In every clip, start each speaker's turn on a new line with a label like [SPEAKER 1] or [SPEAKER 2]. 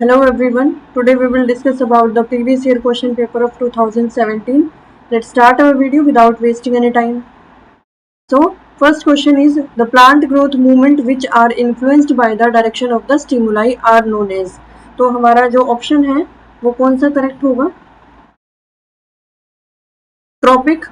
[SPEAKER 1] Hello everyone. Today we will discuss about the previous year question paper of 2017. Let's start our video without wasting any time. So, first question is the plant growth movement which are influenced by the direction of the stimuli are known as. तो हमारा जो option है वो कौन सा correct होगा? Tropic,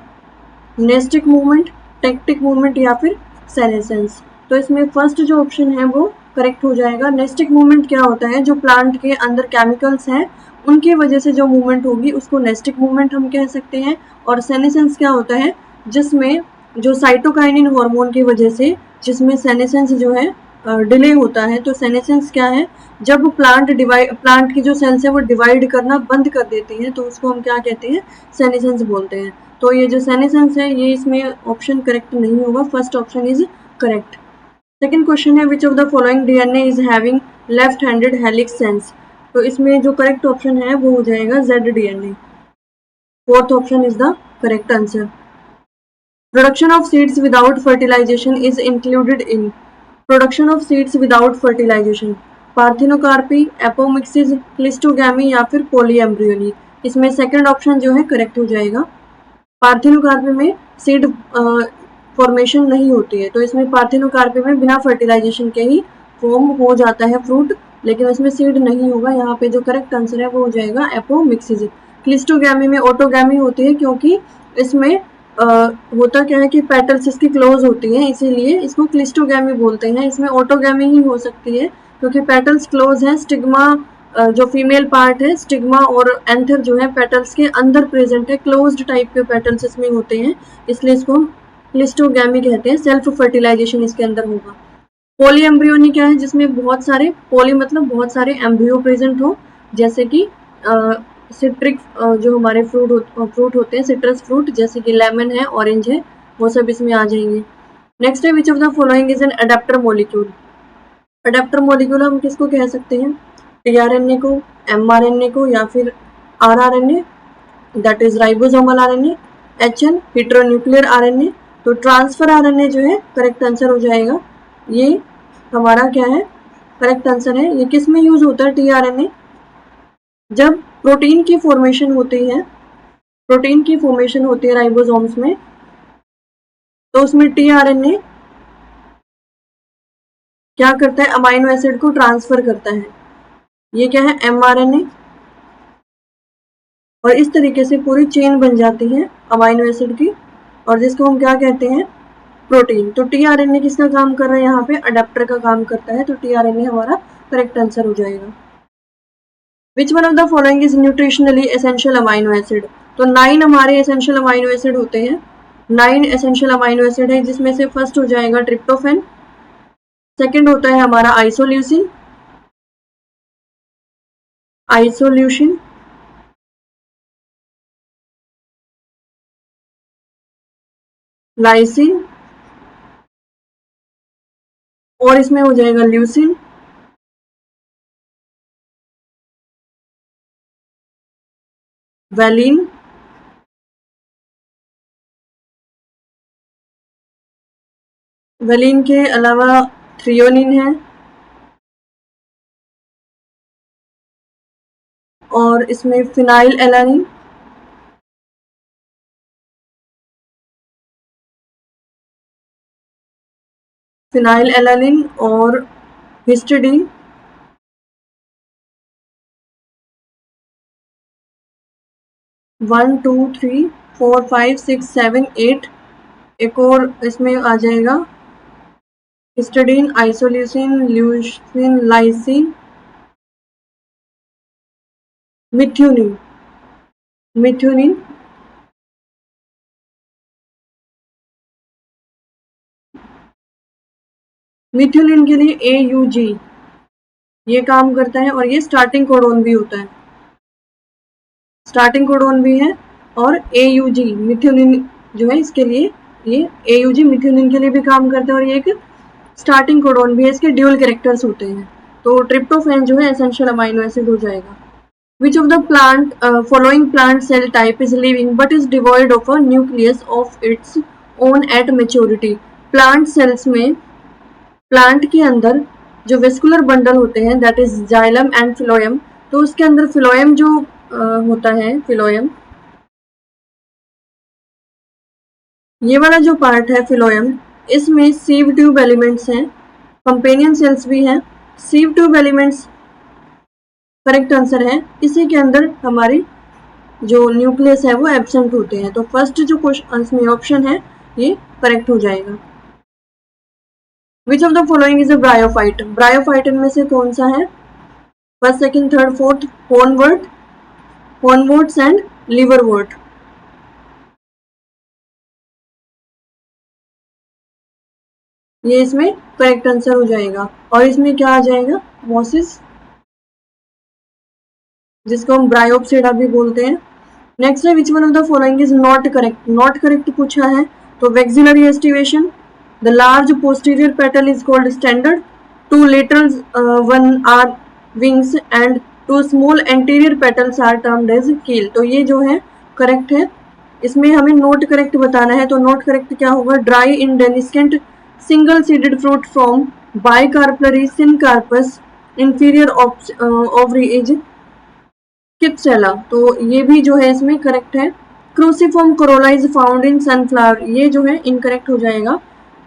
[SPEAKER 1] nastic movement, tactic movement या फिर सेनेसेंस. तो इसमें फर्स्ट जो ऑप्शन है वो करेक्ट हो जाएगा. नेस्टिक मूवमेंट क्या होता है? जो प्लांट के अंदर केमिकल्स हैं उनकी वजह से जो मूवमेंट होगी उसको नेस्टिक मूवमेंट हम कह सकते हैं. और सेनेसेंस क्या होता है? जिसमें जो साइटोकाइनिन हार्मोन की वजह से जिसमें सेनेसेंस जो है डिले होता है. तो सेनेसेंस क्या है? जब प्लांट की जो सेल्स है वो डिवाइड करना बंद कर देती है तो उसको हम क्या कहते हैं? सेनेसेंस बोलते हैं. तो ये जो सेनेसेंस है ये इसमें ऑप्शन करेक्ट नहीं होगा. First option is correct. Second question है which of the following DNA is having left handed helix sense. तो इसमें जो करेक्ट ऑप्शन है वो हो जाएगा Z DNA. Fourth option is the correct answer. Production of seeds without fertilization is included in. Production of seeds without fertilization, parthenocarpy, apomixis, cleistogamy या फिर polyembryony. इसमें सेकंड ऑप्शन जो है करेक्ट हो जाएगा. पार्थिनोकार्पी में सीड फॉर्मेशन नहीं होती है तो इसमें पार्थिनोकार्पी में बिना फर्टिलाइजेशन के ही फॉर्म हो जाता है फ्रूट, लेकिन उसमें सीड नहीं होगा. यहाँ पे जो करेक्ट आंसर है वो हो जाएगा एपोमिक्सिस. क्लिस्टोगैमी में ऑटोगैमी होती है क्योंकि इसमें होता क्या है कि पेटल्स इसकी क्लोज होती हैं इसीलिए इसको क्लिस्टोगैमी बोलते हैं. इसमें ऑटोगैमी ही हो सकती है क्योंकि पेटल्स क्लोज हैं. स्टिग्मा जो फीमेल पार्ट है, स्टिग्मा और एंथर जो है पेटल्स के अंदर प्रेजेंट है. क्लोज्ड टाइप के पेटल्स इसमें होते हैं इसलिए इसको हम क्लिस्टोगैमी कहते हैं. सेल्फ फर्टिलाइजेशन इसके अंदर होगा. पॉली एम्ब्रियोनी क्या है? जिसमें बहुत सारे पॉली मतलब बहुत सारे एम्ब्रियो प्रेजेंट हो, जैसे कि सिट्रिक जो हमारे फ्रूट होते हैं, सिट्रस फ्रूट जैसे कि लेमन है, ऑरेंज है, वो सब इसमें आ जाएंगे. नेक्स्ट है which of the following is an adapter molecule. Adapter molecule हम किसको कह सकते हैं? टीआरएनए को, एमआरएनए को या फिर rRNA that is ribosomal RNA, HN heteronuclear RNA. तो ट्रांसफर आरएनए जो है करेक्ट आंसर हो जाएगा. ये हमारा क्या है? करेक्ट आंसर है. ये किस में यूज होता है टीआरएनए? जब प्रोटीन की फॉर्मेशन होती है, प्रोटीन की फॉर्मेशन होती है राइबोसोम्स में, तो उसमें टीआरएनए क्या करता है? अमाइनो एसिड को ट्रांसफर करता है. ये क्या है? एमआरएनए. और इस तरीके से पूरी चेन बन जाती है अमाइनो एसिड की और जिसको हम क्या कहते हैं? प्रोटीन. तो टीआरएनए किसका काम कर रहा है? यहाँ पे अडेप्टर का काम करता है. तो टीआरएनए हमारा करेक्ट आंसर हो जाएगा. Which one of the following is nutritionally essential amino acid. तो 9 हमारे एसेंशियल अमाइनो एसिड होते हैं. 9 एसेंशियल अमाइनो एसिड है जिसमें से फर्स्ट हो जाएगा ट्रिप्टोफैन, सेकेंड होता है हमारा आइसोल्यूसिन, लाइसिन और इसमें हो जाएगा ल्यूसिन, वैलिन, वैलिन के अलावा थ्रियोनिन है और इसमें फिनाइल एलानिन, और हिस्टिडीन. 1 2 3 4 5 6 7 8. एक और इसमें आ जाएगा histidine, isoleucine, leucine, lysine, methionine. Methionine methionine के लिए AUG ये काम करता है और ये स्टार्टिंग कोडोन भी होता है. स्टार्टिंग कोडोन भी है और AUG मिथ्यूनिन जो है इसके लिए ये AUG मिथ्यूनिन के लिए भी काम करता है और ये एक स्टार्टिंग कोडोन भी है. इसके ड्यूल कैरेक्टर्स होते हैं. तो ट्रिप्टोफैन जो है एसेंशियल अमाइनो एसिड हो जाएगा. Which of the following plant cell type is living but is devoid of a nucleus of its own at maturity. Plant cells में प्लांट के अंदर जो वेस्कुलर बंडल होते हैं दैट इज जाइलम एंड फिलोयम, तो उसके अंदर फिलोयम जो होता है, फिलोयम ये वाला जो पार्ट है फिलोयम, इसमें सीव ट्यूब एलिमेंट्स हैं, कंपेनियन सेल्स भी हैं। Sieve tube elements correct answer है। इसी के अंदर हमारी जो न्यूक्लियस है वो एब्सेंट होते हैं, तो फर्स्ट जो क्वेश्चन इसमें ऑप्शन है ये करेक्ट हो जाएगा। Which of the following is a bryophyte, bryophyte इनमें से कौन सा है? First, second, third, fourth, hornwort, hornworts and liverwort. ये इसमें करेक्ट आंसर हो जाएगा। और इसमें क्या आ जाएगा? मोसिस, जिसको हम ब्रायोप्सिडा भी बोलते हैं। नेक्स्ट है which one of the following is not correct, not correct पूछा है तो vexillary aestivation, the large posterior petal is called standard, two lateral one are wings and two small anterior petals are termed as keel. तो ये जो है correct है। इसमें हमें नोट करेक्ट बताना है, तो नोट करेक्ट क्या होगा? Dry indehiscent single seeded fruit from bicarpellary syncarpous inferior ovary as cypsela, तो ये भी जो है इसमें करेक्ट है। Cruciform corolla is found in sunflower, ये जो है इनकरेक्ट हो जाएगा।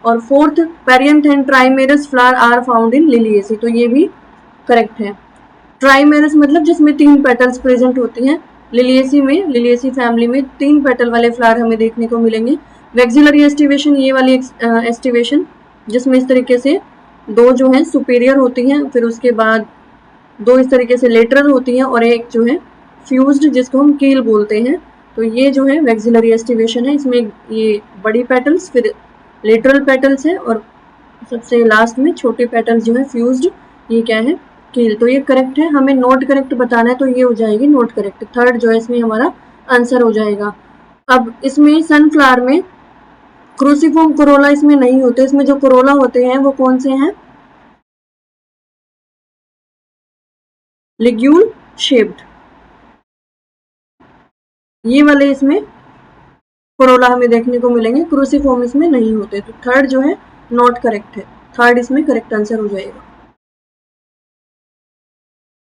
[SPEAKER 1] और fourth, perianth and trimerous flower are found in Liliaceae, तो ये भी करेक्ट है। ट्राइमेरस मतलब जिसमें 3 पेटल्स प्रेजेंट होती हैं। लिलिएसी में, लिलिएसी फैमिली में 3 पेटल वाले फ्लावर हमें देखने को मिलेंगे। वैक्सिलरी एस्टिवेशन, ये वाली एस्टिवेशन जिसमें इस तरीके से 2 जो है सुपीरियर होती हैं, फिर उसके बाद 2 इस तरीके से लेटरल होती हैं और एक जो है फ्यूज्ड जिसको हम कील बोलते हैं। तो ये जो है वैक्सिलरी एस्टिवेशन है, इसमें ये बड़ी पेटल्स, फिर लेटरल पेटल्स है और सबसे लास्ट में छोटे पेटल्स जो है फ्यूज्ड, ये क्या है? कील। तो ये करेक्ट है। हमें नोट करेक्ट बताना है तो ये हो जाएगी नोट करेक्ट, थर्ड जो है इसमें हमारा आंसर हो जाएगा। अब इसमें सनफ्लावर में क्रूसिफॉर्म कोरोला इसमें नहीं होते, इसमें जो कोरोला होते हैं वो कौन से हैं? लिग्यूल शेप्ड, ये वाले इसमें कोरोला हमें देखने को मिलेंगे, क्रूसिफॉर्म इसमें नहीं होते। तो थर्ड जो है नॉट करेक्ट है, थर्ड इसमें करेक्ट आंसर हो जाएगा।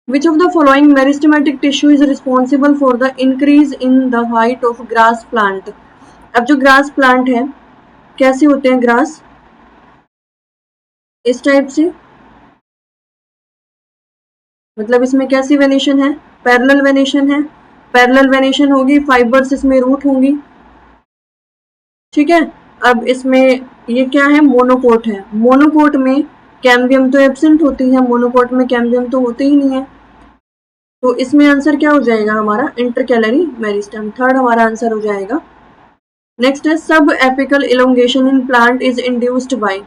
[SPEAKER 1] Which of the following meristematic tissue is responsible for the increase in the height of grass plant? अब जो ग्रास प्लांट है कैसे होते हैं ग्रास? इस टाइप से, मतलब इसमें कैसी वेनेशन है? पैरेलल वेनेशन है। पैरेलल वेनेशन होगी, फाइबर्स इसमें रूट होंगी, ठीक है। अब इसमें ये क्या है? मोनोकोट है। मोनोकोट में कैम्बियम तो एब्सेंट होती है, मोनोकोट में कैम्बियम तो होते ही नहीं है, तो इसमें आंसर क्या हो जाएगा हमारा? इंटरकैलरी मेरिस्टेम, थर्ड हमारा आंसर हो जाएगा। नेक्स्ट है sub apical elongation in plant is induced by,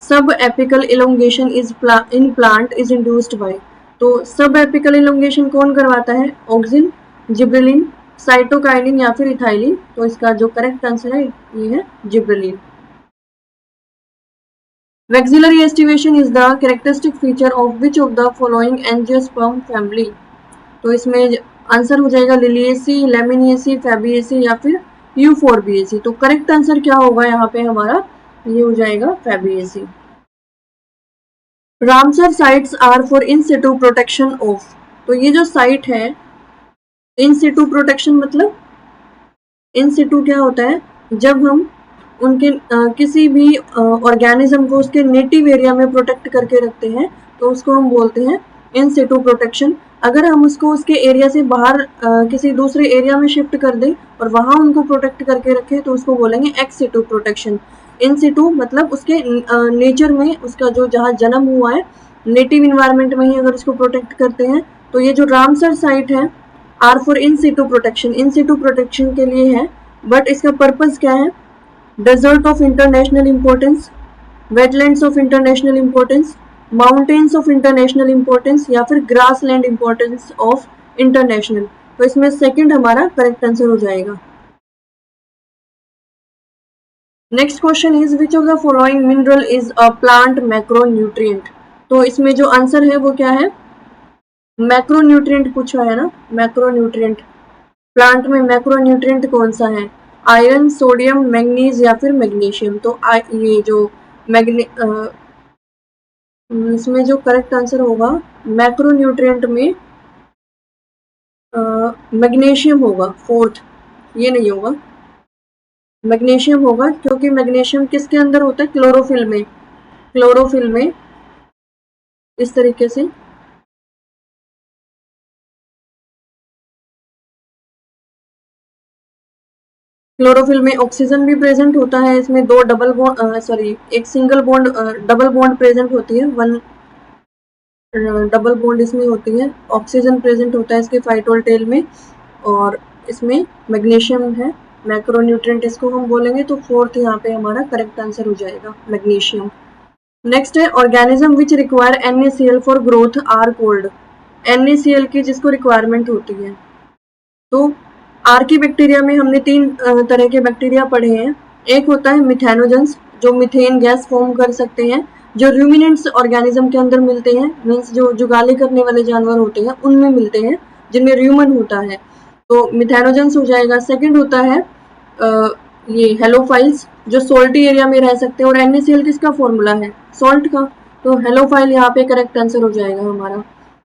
[SPEAKER 1] sub apical elongation is in plant is induced by, तो सब एपिकल इलोंगेशन कौन करवाता है? ऑक्सिन, जिब्रेलिन, साइटोकाइनिन या फिर इथाइलिन, तो इसका जो करेक्ट आंसर है ये है gibberellin. Vexillary aestivation is the characteristic feature of which of the following angiosperm family, तो इसमें आंसर हो जाएगा लिलिएसी, लेमिनिएसी, फैबिएसी या फिर यूफोर्बिएसी। तो करेक्ट आंसर क्या होगा यहाँ पे हमारा? ये हो जाएगा Fabaceae. Ramsar sites are for in situ protection of, तो ये जो साइट है इन सिटू प्रोटेक्शन मतलब इन सिटू क्या होता है? जब हम उनके किसी भी ऑर्गेनिज्म को उसके नेटिव एरिया में प्रोटेक्ट करके रखते हैं तो उसको हम बोलते हैं इन सिटू प्रोटेक्शन। अगर हम उसको उसके एरिया से बाहर किसी दूसरे एरिया में शिफ्ट कर दें और वहां उनको प्रोटेक्ट करके रखें तो उसको बोलेंगे ex situ protection. In Situ मतलब उसके नेचर में, उसका जो जहाँ जन्म हुआ है नेटिव इन्वायरमेंट में ही अगर उसको प्रोटेक्ट करते हैं। तो ये जो रामसर साइट है are for in situ protection, in situ protection के लिए है, बट इसका पर्पज क्या है? Desert of international importance, wetlands of international importance, mountains of international importance या फिर ग्रासलैंड इंपॉर्टेंस ऑफ इंटरनेशनल, तो इसमें सेकंड हमारा करेक्ट आंसर हो जाएगा। Next question is which of the following mineral is a plant macronutrient, तो इसमें जो आंसर है वो क्या है? मैक्रोन्यूट्रिएंट पूछा है ना, मैक्रोन्यूट्रिएंट। प्लांट में मैक्रोन्यूट्रिएंट कौन सा है? आयरन, सोडियम, मैग्नीज या फिर मैग्नीशियम। तो ये जो इसमें जो करेक्ट आंसर होगा मैक्रोन्यूट्रिएंट में मैग्नीशियम होगा, फोर्थ, ये नहीं होगा, मैग्नीशियम होगा, क्योंकि मैग्नीशियम किसके अंदर होता है, क्लोरोफिल में, क्लोरोफिल में इस तरीके से क्लोरोफिल में ऑक्सीजन भी प्रेजेंट होता है, इसमें दो डबल बॉन्ड सॉरी एक single bond double bond present होती है, वन डबल बॉन्ड इसमें होती है, ऑक्सीजन प्रेजेंट होता है इसके फाइटोल में, और इसमें मैग्नीशियम है, मैक्रोन्यूट्रिएंट इसको हम बोलेंगे, तो फोर्थ यहाँ पे हमारा करेक्ट आंसर हो जाएगा मैग्नीशियम। नेक्स्ट है organism which require NaCl for growth are called. NaCl की जिसको रिक्वायरमेंट होती है, तो आर्की बैक्टीरिया में हमने तीन तरह के बैक्टीरिया पढ़े हैं। एक होता है मिथेनोजेंस, जो मीथेन गैस फॉर्म कर सकते हैं, जो रूमिनेंट्स ऑर्गेनिज्म के अंदर मिलते हैं, मीन्स जो जुगाली करने वाले जानवर होते हैं उनमें मिलते हैं, जिनमें र्यूमन होता है, तो मिथेनोजेंस हो जाएगा। सेकंड होता है ये हेलोफाइल्स, जो सोल्टी एरिया में रह सकते हैं, और NaCl किसका फॉर्मूला है, सॉल्ट का, तो हेलोफाइल यहाँ पे करेक्ट आंसर हो जाएगा हमारा।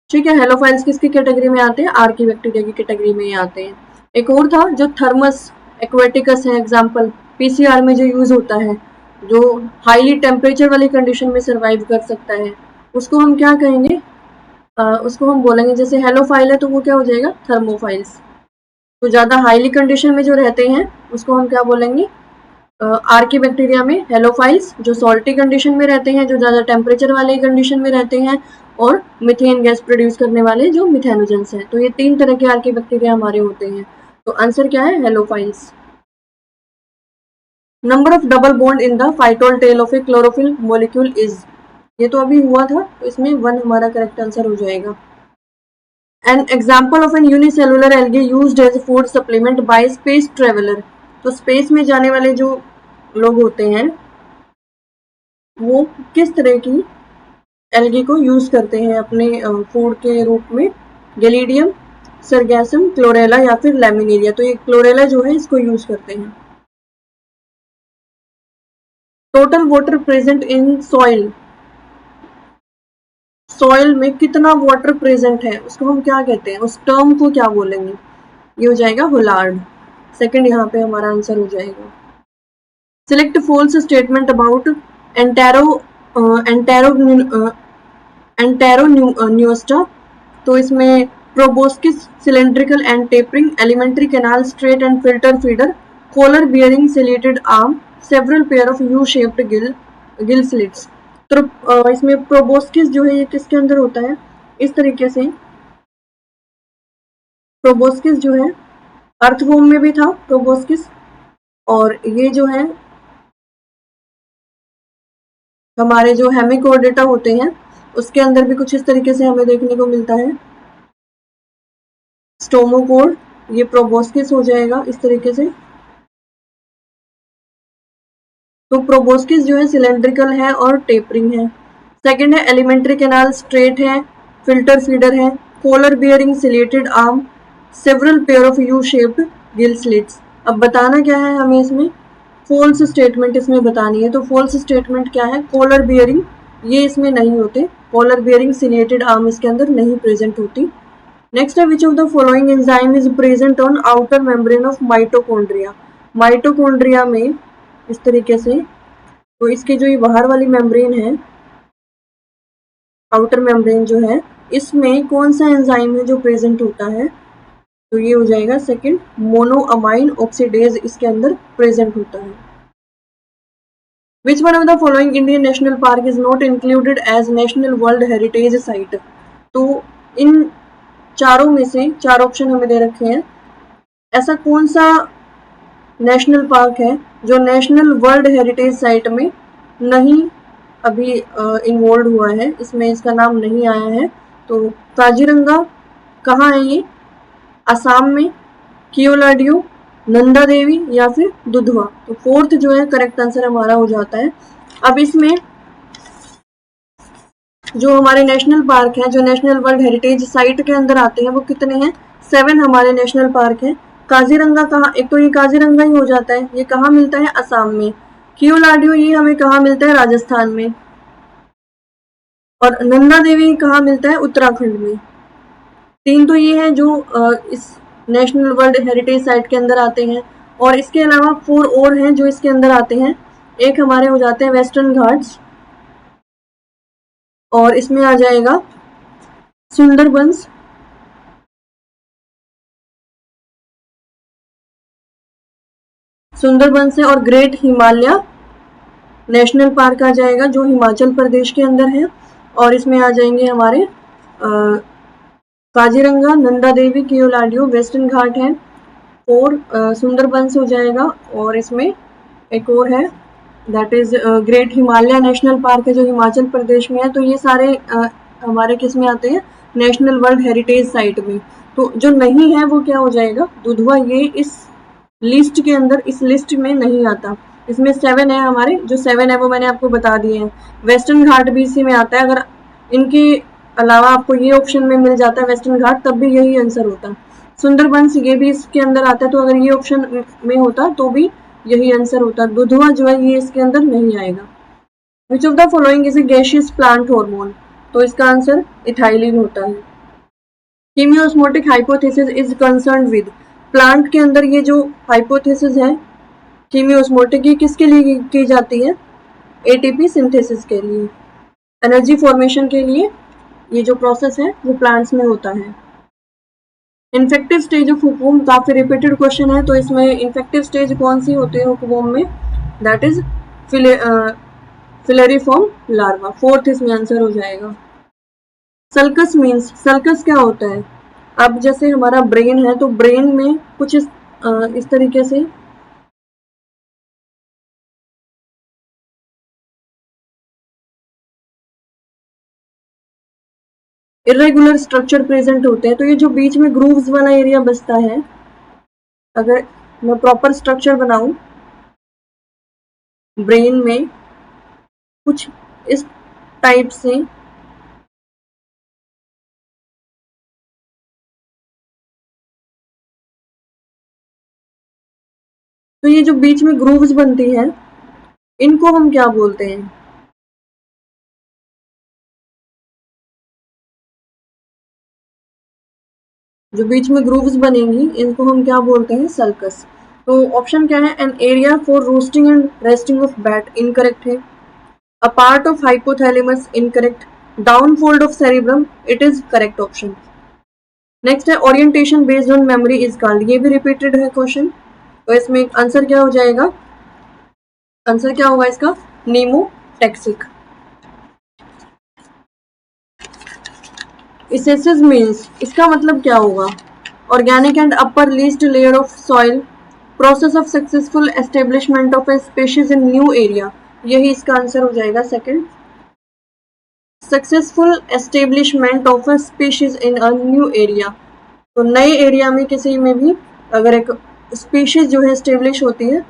[SPEAKER 1] ठीक है, हेलोफाइल्स किसकी कैटेगरी में आते हैं, आर्की बैक्टीरिया की कैटेगरी में ही आते हैं। एक और था जो थर्मस एक्वेटिकस है एग्जाम्पल, PCR में जो यूज होता है, जो हाईली टेम्परेचर वाली कंडीशन में सर्वाइव कर सकता है, उसको हम क्या कहेंगे, उसको हम बोलेंगे, जैसे हेलोफाइल है तो वो क्या हो जाएगा, थर्मोफाइल्स। तो ज़्यादा हाईली कंडीशन में जो रहते हैं उसको हम क्या बोलेंगे, आर्की बैक्टीरिया में हेलोफाइल्स, जो सॉल्टी कंडीशन में रहते हैं, जो ज़्यादा टेम्परेचर वाले कंडीशन में रहते हैं, और मिथेन गैस प्रोड्यूस करने वाले जो मिथेनोजेंस हैं। तो ये तीन तरह के आर्की बैक्टीरिया हमारे होते हैं, तो आंसर क्या है, halophiles. Number of double bond in the phytol tail of a chlorophyll molecule is, ये तो अभी हुआ था, तो इसमें 1 हमारा करेक्ट आंसर हो जाएगा। An example of an unicellular algae used as food supplement by space traveller, तो स्पेस में जाने वाले जो लोग होते हैं वो किस तरह की एल्गी को यूज करते हैं अपने फूड के रूप में, गैलिडियम, सरगैसम, क्लोरेला या फिर लैमिनेरिया, तो ये क्लोरेला जो है इसको यूज करते हैं। Total water present in soil, soil में कितना वाटर प्रेजेंट है उसको हम क्या कहते हैं, उस टर्म को क्या बोलेंगे, ये हो जाएगा होलार्ड। सेकंड यहाँ पे हमारा आंसर हो जाएगा। Select false statement about entero entero enteropneusta, तो इसमें proboscis cylindrical and tapering, alimentary canal straight and filter feeder, collar bearing ciliated arm, several pair of U shaped gill slits. तो इसमें proboscis जो है ये किसके अंदर होता है, इस तरीके से प्रोबोस्किस जो है अर्थवॉर्म में भी था प्रोबोस्किस, और ये जो है हमारे जो हेमिकोडेटा होते हैं उसके अंदर भी कुछ इस तरीके से हमें देखने को मिलता है। स्टोमोकोड, ये प्रोबोस्किस हो जाएगा इस तरीके से। तो प्रोबोस्किस जो है सिलेंड्रिकल है और टेपरिंग है। सेकंड है एलिमेंट्री कैनाल स्ट्रेट है, फिल्टर फीडर है, collar bearing ciliated arm, several pair of U shaped gill slits. अब बताना क्या है हमें, इसमें फॉल्स स्टेटमेंट इसमें बतानी है, तो फॉल्स स्टेटमेंट क्या है, कॉलर बियरिंग ये इसमें नहीं होते, कॉलर बियरिंग सिलेटेड आर्म इसके अंदर नहीं प्रेजेंट होती। नेक्स्ट है which of the following enzyme is present on outer membrane of mitochondria, mitochondria में इस तरीके से, तो इसकी जो ये बाहर वाली मेम्ब्रेन है, आउटर मेम्ब्रेन जो है, इसमें कौन सा एंजाइम है जो प्रेजेंट होता है, तो ये हो जाएगा सेकंड, मोनोअमाइन ऑक्सीडेज इसके अंदर प्रेजेंट होता है। Which one of the following Indian national park is not included as national world heritage site, तो इन चारों में से चार ऑप्शन हमें दे रखे हैं, ऐसा कौन सा नेशनल पार्क है जो नेशनल वर्ल्ड हेरिटेज साइट में नहीं अभी इन्वॉल्व हुआ है, इसमें इसका नाम नहीं आया है, तो काजीरंगा कहाँ है ये, असम में, कियोलाडियो, नंदा देवी या फिर दुधवा, तो फोर्थ जो है करेक्ट आंसर हमारा हो जाता है। अब इसमें जो हमारे नेशनल पार्क हैं, जो नेशनल वर्ल्ड हेरिटेज साइट के अंदर आते हैं, वो कितने हैं, 7 हमारे नेशनल पार्क हैं। काजीरंगा कहाँ, एक तो ये काजीरंगा ही हो जाता है, ये कहाँ मिलता है, असम में। कियोलाडियो ये हमें कहाँ मिलता है, राजस्थान में। और नंदा देवी कहाँ मिलता है? उत्तराखंड में। 3 तो ये है जो इस नेशनल वर्ल्ड हेरिटेज साइट के अंदर आते हैं, और इसके अलावा 4 और हैं जो इसके अंदर आते हैं। एक हमारे हो जाते हैं वेस्टर्न घाट्स, और इसमें आ जाएगा सुंदरबंस, सुंदरबंस है, और ग्रेट हिमालय नेशनल पार्क आ जाएगा जो हिमाचल प्रदेश के अंदर है। और इसमें आ जाएंगे हमारे काजीरंगा, नंदा देवी, केओलाडियो, वेस्टर्न घाट है, और सुंदरबंस हो जाएगा। और इसमें एक और है that is great Himalaya national park है जो हिमाचल प्रदेश में है। तो ये सारे हमारे किस में आते हैं? नेशनल वर्ल्ड हेरिटेज साइट में। तो जो नहीं है वो क्या हो जाएगा? दुधवा। ये इस लिस्ट के अंदर, इस लिस्ट में नहीं आता। इसमें 7 है हमारे, जो 7 है वो मैंने आपको बता दिए हैं। वेस्टर्न घाट भी इसी में आता है। अगर इनके अलावा आपको ये ऑप्शन में मिल जाता है वेस्टर्न घाट, तब भी यही आंसर होता। सुंदरबंस ये भी इसके अंदर आता है, तो अगर ये ऑप्शन में होता तो भी यही आंसर होता। दुधवा जो है ये इसके अंदर नहीं आएगा। Which of the following is a gaseous plant hormone? तो इसका आंसर इथाइलिन होता है। Chemiosmotic hypothesis is concern with? Plant के अंदर ये जो हाइपोथेसिस है कीमियोस्मोटिक, ये किसके लिए की जाती है? एटीपी सिंथेसिस के लिए, एनर्जी फॉर्मेशन के लिए। ये जो प्रोसेस है वो प्लांट्स में होता है। इन्फेक्टिव स्टेज ऑफ हुकूम, काफी रिपीटेड क्वेश्चन है, तो इसमें इन्फेक्टिव स्टेज कौन सी होती है हुकूम में? That is फिलेरिफॉर्म larva. 4th इसमें आंसर हो जाएगा। सल्कस मीन्स, सल्कस क्या होता है? अब जैसे हमारा ब्रेन है, तो ब्रेन में कुछ इस तरीके से इरेगुलर स्ट्रक्चर प्रेजेंट होते हैं। तो ये जो बीच में ग्रूव्स वाला एरिया बचता है, अगर मैं प्रॉपर स्ट्रक्चर बनाऊं ब्रेन में कुछ इस टाइप से, तो ये जो बीच में ग्रूव्स बनती हैं इनको हम क्या बोलते हैं? जो बीच में ग्रूव्स बनेंगी इनको हम क्या बोलते हैं? सल्कस। तो ऑप्शन क्या है? An area for roosting and resting of bat, incorrect है। A part of hypothalamus, incorrect. Downfold of cerebrum, it is correct option. Next है orientation based on memory is called, ये भी रिपीटेड है question. तो इसमें answer क्या हो जाएगा? आंसर क्या होगा इसका? नीमोटैक्सिक। इसेसिस मीन्स, इसका मतलब क्या होगा? Organic and upper least layer of soil, process of successful establishment of A species in new area, यही इसका आंसर हो जाएगा second. Successful establishment of a species in a new area, तो नए एरिया में किसी में भी अगर एक स्पीशीज जो है एस्टेब्लिश होती है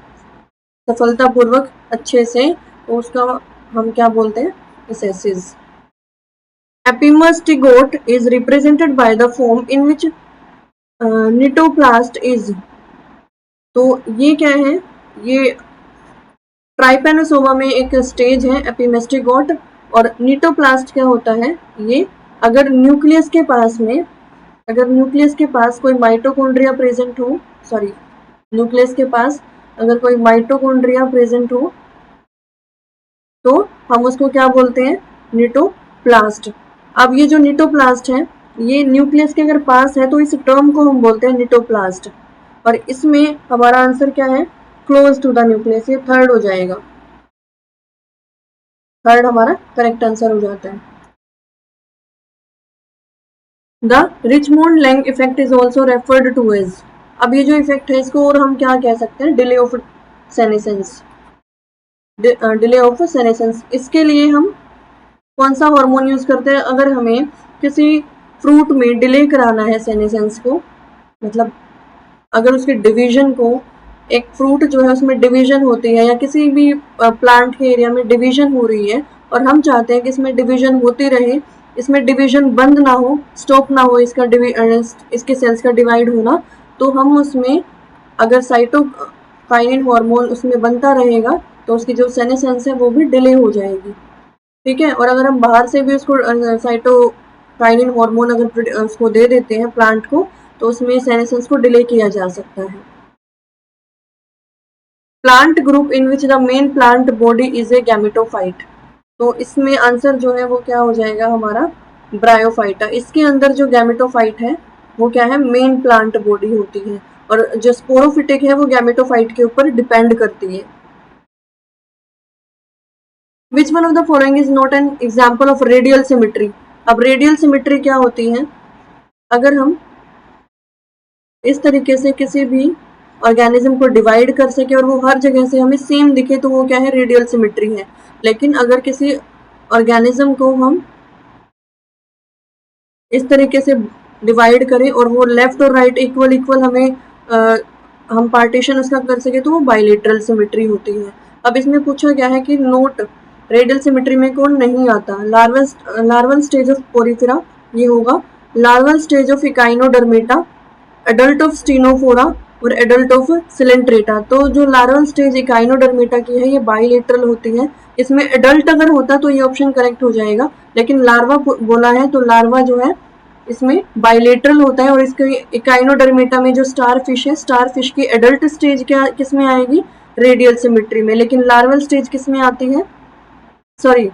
[SPEAKER 1] सफलतापूर्वक अच्छे से, तो उसका हम क्या बोलते हैं? Ecesis. Epimastigote is represented by the form in which kinetoplast is, तो ये क्या है? ये ट्राइपेनोसोमा में एक स्टेज है एपिमेस्टिगोट। और निटोप्लास्ट क्या होता है? ये अगर न्यूक्लियस के पास में, अगर न्यूक्लियस के पास कोई माइटोकॉन्ड्रिया प्रेजेंट हो, सॉरी, न्यूक्लियस के पास अगर कोई माइटोकॉन्ड्रिया प्रेजेंट हो तो हम उसको क्या बोलते हैं? निटोप्लास्ट। अब ये जो निटोप्लास्ट है ये न्यूक्लियस के अगर पास है तो इस टर्म को हम बोलते हैं निटोप्लास्ट। और इसमें हमारा आंसर क्या है? क्लोज टू द न्यूक्लियस, ये थर्ड हो जाएगा। थर्ड हमारा करेक्ट आंसर हो जाता है। The Richmond Lang effect is also referred to as, अब ये जो इफेक्ट है इसको और हम क्या कह सकते हैं? Delay of senescence. Delay of senescence, इसके लिए हम कौन सा हार्मोन यूज करते हैं? अगर हमें किसी फ्रूट में डिले कराना है सेनेसेंस को, मतलब अगर उसके डिवीजन को, एक फ्रूट जो है उसमें डिवीजन होती है या किसी भी प्लांट के एरिया में डिवीजन हो रही है और हम चाहते हैं कि इसमें डिवीजन होती रहे, इसमें डिवीजन बंद ना हो, स्टॉप ना हो इसका इसके सेल्स का डिवाइड होना, तो हम उसमें अगर साइटोकाइनिन हार्मोन उसमें बनता रहेगा तो उसकी जो सेनेसेंस है वो भी डिले हो जाएगी। ठीक है। और अगर हम बाहर से भी उसको साइटोकाइनिन हार्मोन अगर उसको दे देते हैं प्लांट को, तो उसमें सेनेसेंस को डिले किया जा सकता है। Plant group in which the main plant body is a gametophyte, तो इसमें आंसर जो है वो क्या हो जाएगा हमारा, ब्रायोफाइटा। इसके अंदर जो गैमेटोफाइट है वो क्या है, मेन प्लांट बॉडी होती है, और जो स्पोरोफिटिक है वो गैमेटोफाइट के ऊपर डिपेंड करती है। Which one of the following is not an example of radial symmetry. अब रेडियल सिमिट्री क्या होती है, अगर हम इस तरीके से किसी भी ऑर्गेनिज्म को डिवाइड कर सके और वो हर जगह से हमें सेम दिखे, तो वो क्या है, रेडियल सिमिट्री है। लेकिन अगर किसी ऑर्गेनिज्म को हम इस तरीके से डिवाइड करें और वो लेफ्ट और राइट इक्वल इक्वल हमें हम पार्टीशन उसका कर सके, तो वो बाइलेटरल सिमेट्री होती है। अब इसमें पूछा गया है कि नोट रेडियल सिमेट्री में कौन नहीं आता, लार्वल स्टेज ऑफ पोरिफेरा ये होगा, larval stage of Echinodermata, adult of Ctenophora और एडल्ट ऑफ सिलेंट्रेटा। तो जो लार्वल स्टेज इकाइनोडर्मेटा की है ये बाइलेटरल होती है। इसमें एडल्ट अगर होता तो ये ऑप्शन करेक्ट हो जाएगा, लेकिन लार्वा बोला है तो लार्वा जो है इसमें बाइलेटरल होता है। और इसके इकाइनोडर्मेटा में जो स्टार फिश है, स्टार फिश की एडल्ट स्टेज क्या किस में आएगी, रेडियल सिमेट्री में। लेकिन लार्वल स्टेज किस में आती है, सॉरी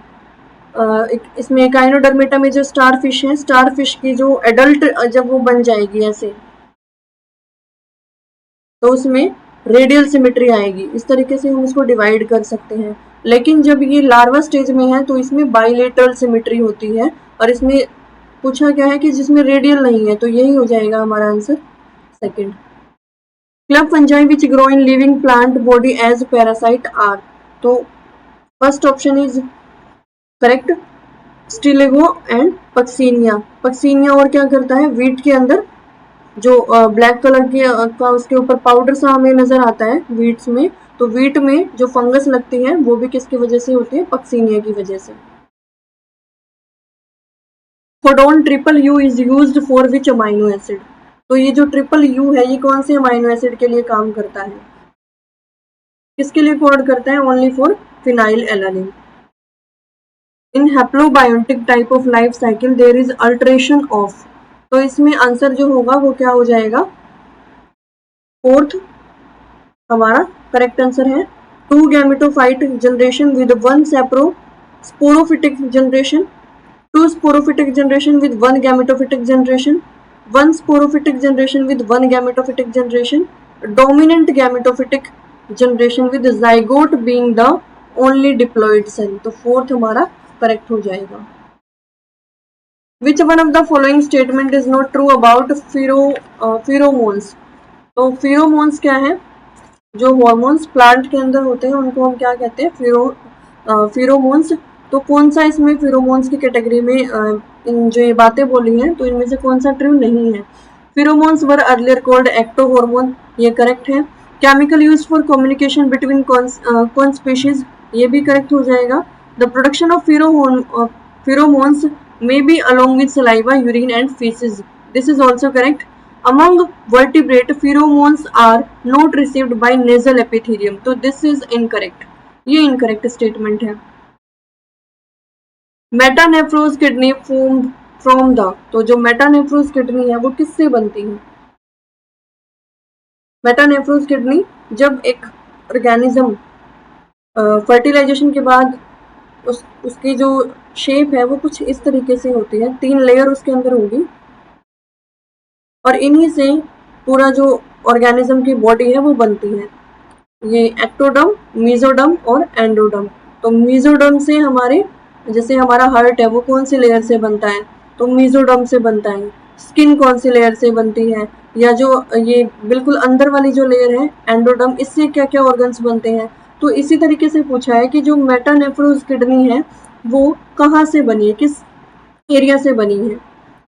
[SPEAKER 1] इसमें इकाइनोडर्मेटा में जो स्टार फिश है, स्टार फिश की जो एडल्ट जब वो बन जाएगी ऐसे, तो उसमें रेडियल सिमेट्री आएगी। इस तरीके से हम इसको डिवाइड कर सकते हैं। लेकिन जब ये लार्वा स्टेज में है तो इसमें बाइलेटरल सिमेट्री होती है, और इसमें पूछा क्या है कि जिसमें रेडियल नहीं है, तो यही हो जाएगा हमारा answer second. Club fungi which grow in living plant body as parasite are, तो first option is correct, Ustilago and Puccinia. Puccinia और क्या करता है, वीट के अंदर जो ब्लैक कलर की का उसके ऊपर पाउडर सा हमें नजर आता है वीट्स में, तो वीट में जो फंगस लगती है वो भी किसकी वजह से होती है, पक्सीनिया की वजह से। Codon triple U is used for which amino acid, तो ये जो ट्रिपल यू है ये कौन से अमाइनो एसिड के लिए काम करता है, किसके लिए कोड करता है, only for phenylalanine. In haplobiontic type of life cycle there is alteration of, तो इसमें आंसर जो होगा वो क्या हो जाएगा, फोर्थ हमारा करेक्ट आंसर है। Two gametophyte generation with one sporophytic generation, two sporophytic generation with one gametophytic generation, one sporophytic generation with one gametophytic generation, dominant gametophytic generation with zygote being the only diploid cell, तो fourth हमारा correct हो जाएगा। Which one of the following statement is not true about pheromones, तो pheromones क्या है, जो hormones plant के अंदर होते हैं उनको हम क्या कहते हैं, फिरोमोन्स। तो कौन सा इसमें फिरोमोन्स की कैटेगरी में इन जो ये बातें बोली हैं, तो इनमें से कौन सा ट्रू नहीं है। Pheromones were earlier called ecto hormone, ये करेक्ट है। Chemical used for communication between कौन स्पीशीज, ये भी करेक्ट हो जाएगा। The production of pheromones may be along with saliva, urine and feces. This is also correct. Among vertebrate, pheromones are not received by nasal epithelium. तो this is incorrect. ये incorrect statement है। मेटानेफ्रोज kidney formed from the, तो जो मेटानेफ्रोज kidney है वो किससे बनती है, मेटानेफ्रोज किडनी जब एक ऑर्गेनिज्म फर्टिलाइजेशन के बाद उसकी जो शेप है वो कुछ इस तरीके से होती है, 3 लेयर उसके अंदर होगी, और इन्हीं से पूरा जो ऑर्गेनिज्म की बॉडी है वो बनती है। ये एक्टोडर्म, मेसोडर्म और एंडोडर्म। तो मेसोडर्म से हमारे, जैसे हमारा हार्ट है वो कौन सी लेयर से बनता है, तो मेसोडर्म से बनता है। स्किन कौन सी लेयर से बनती है, या जो ये बिल्कुल अंदर वाली जो लेयर है एंडोडर्म, इससे क्या क्या ऑर्गन्स बनते हैं। तो इसी तरीके से पूछा है कि जो मेटानेफ्रोज किडनी है वो कहाँ से बनी है, किस एरिया से बनी है।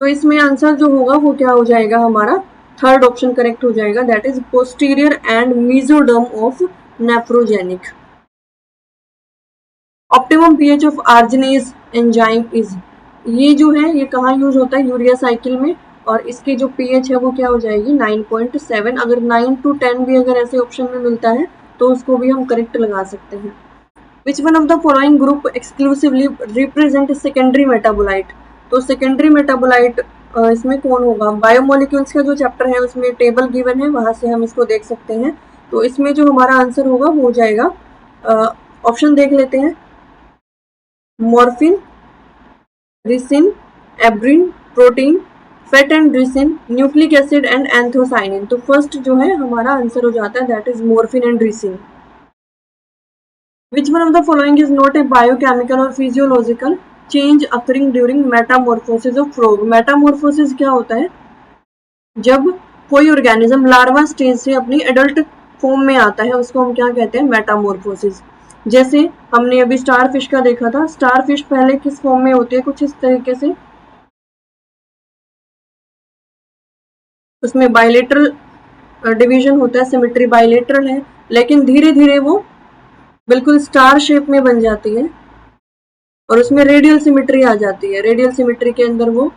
[SPEAKER 1] तो इसमें आंसर जो होगा वो क्या हो जाएगा हमारा, थर्ड ऑप्शन करेक्ट हो जाएगा, that is posterior and mesoderm of nephrogenic. Optimum pH of arginase enzyme is, ये जो है ये कहाँ यूज होता है, यूरिया साइकिल में, और इसकी जो पीएच है वो क्या हो जाएगी 9.7। अगर 9 to 10 भी अगर ऐसे ऑप्शन में मिलता है तो उसको भी हम करेक्ट लगा सकते हैं। विच one of the following group exclusively represent secondary metabolite. तो सेकेंडरी मेटाबोलाइट इसमें कौन होगा? बायोमोलिक्यूल्स का जो चैप्टर है उसमें टेबल गिवन है, वहां से हम इसको देख सकते हैं। तो इसमें जो हमारा आंसर होगा वो हो जाएगा, ऑप्शन देख लेते हैं, morphine, ricin, abrin, protein, fat and ricin, nucleic acid and anthocyanin. तो फर्स्ट जो है हमारा आंसर हो जाता है, that is morphine and ricin. Which one of the following is not a biochemical or physiological change occurring during metamorphosis of frog? Metamorphosis क्या होता है? जब कोई ऑर्गेनिज्म लार्वा स्टेज से अपनी एडल्ट फॉर्म में आता है उसको हम क्या कहते हैं? मेटामॉर्फोसिस। जैसे हमने अभी स्टार फिश का देखा था, स्टार फिश पहले किस फॉर्म में होती है? कुछ इस तरीके से, उसमें बायलेटरल डिवीजन होता है, सिमेट्री बायलेटरल है, लेकिन धीरे धीरे वो बिल्कुल स्टार शेप में बन जाती है और उसमें रेडियल सिमेट्री आ जाती है। रेडियल सिमेट्री के अंदर वो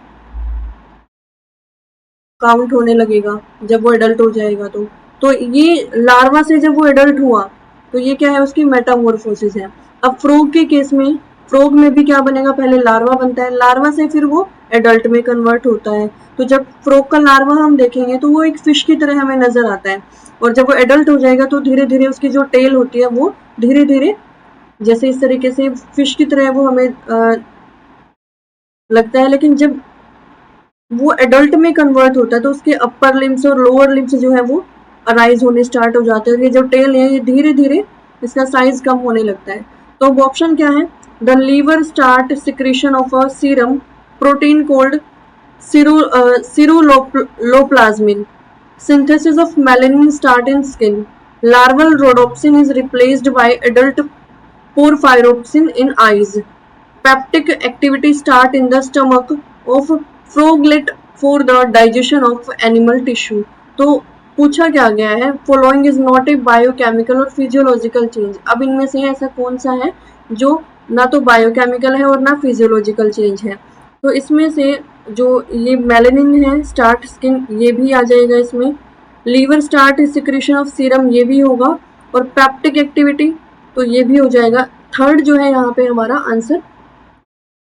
[SPEAKER 1] काउंट होने लगेगा जब वो एडल्ट हो जाएगा। तो ये लार्वा से जब वो एडल्ट हुआ तो ये क्या है? उसकी मेटामॉर्फोसिस है। अब फ्रॉग के केस में, फ्रॉग में भी क्या बनेगा? पहले लार्वा बनता है, लार्वा से फिर वो एडल्ट में कन्वर्ट होता है। तो जब फ्रॉग का लार्वा हम देखेंगे तो वो एक फिश की तरह हमें नजर आता है, और जब वो एडल्ट हो जाएगा तो धीरे धीरे उसकी जो टेल होती है वो धीरे धीरे जैसे इस तरीके से फिश की तरह वो हमें लगता है। लेकिन जब वो एडल्ट में कन्वर्ट होता है तो उसके अपर लिम्स और लोअर लिम्स जो है वो अराइज होने स्टार्ट हो जाते हैं, और ये जो टेल है ये धीरे धीरे इसका साइज कम होने लगता है। तो अब ऑप्शन क्या है? The liver start secretion of a serum protein called ceruloplasmin, synthesis of melanin start in skin, larval rhodopsin is replaced by adult porphyropsin in eyes, peptic activity start in the stomach of froglet for the digestion of animal tissue। तो पूछा क्या गया है? Following is not a biochemical और physiological change. अब इनमें से ऐसा कौन सा है जो ना तो बायोकेमिकल है और ना फिजियोलॉजिकल चेंज है? तो इसमें से जो ये मेलानिन है स्टार्ट स्किन, ये भी आ जाएगा इसमें, liver start secretion of serum ये भी होगा, और पेप्टिक एक्टिविटी तो ये भी हो जाएगा। थर्ड जो है यहाँ पे हमारा आंसर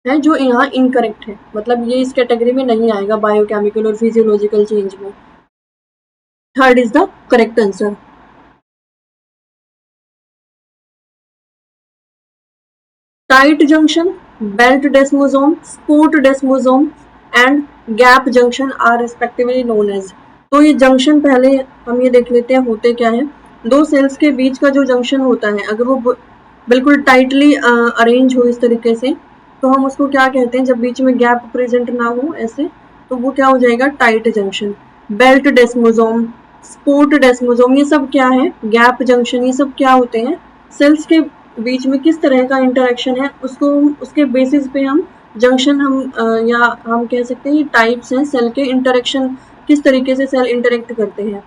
[SPEAKER 1] है जो यहाँ इनकरेक्ट है, मतलब ये इस कैटेगरी में नहीं आएगा बायोकेमिकल और फिजियोलॉजिकल चेंज में। Third is the correct answer. Tight junction, belt desmosome, spot desmosome and gap junction are respectively known as. तो ये जंक्शन पहले हम ये देख लेते हैं होते क्या है। दो सेल्स के बीच का जो जंक्शन होता है अगर वो बिल्कुल टाइटली अरेंज हो इस तरीके से तो हम उसको क्या कहते हैं? जब बीच में गैप प्रेजेंट ना हो ऐसे तो वो क्या हो जाएगा? Tight junction. Belt desmosome, spot डेस्मोसोम, ये सब क्या है? Gap junction. ये सब क्या होते हैं? सेल्स के बीच में किस तरह का इंटरेक्शन है उसको, उसके बेसिस पे हम जंक्शन या हम कह सकते हैं ये टाइप्स हैं सेल के इंटरेक्शन, किस तरीके से सेल इंटरेक्ट करते हैं।